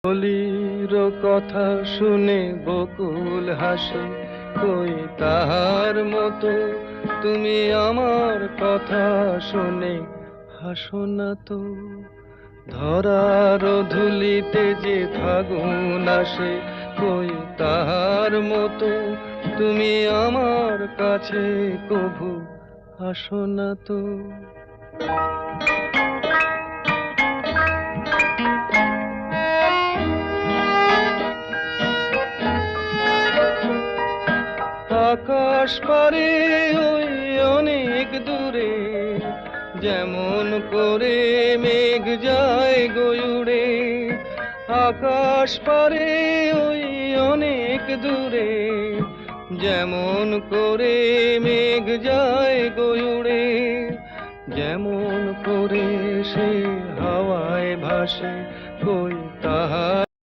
কলির কথা শুনে বকুল হাসে, কই তাহার মতো তুমি আমার কথা শুনে হাসো না তো। ধরার ধুলিতে যে ফাগুন আসে, কই তাহার মতো তুমি আমার কাছে কভু আসো না তো। আকাশ পারে ওই অনেক দূরে, যেমন করে মেঘ যায় গয়ুড়ে। আকাশ পারে ওই অনেক দূরে, যেমন করে মেঘ যায় গয়ুড়ে। যেমন করে সে হাওয়ায় ভাসে, কই তাহার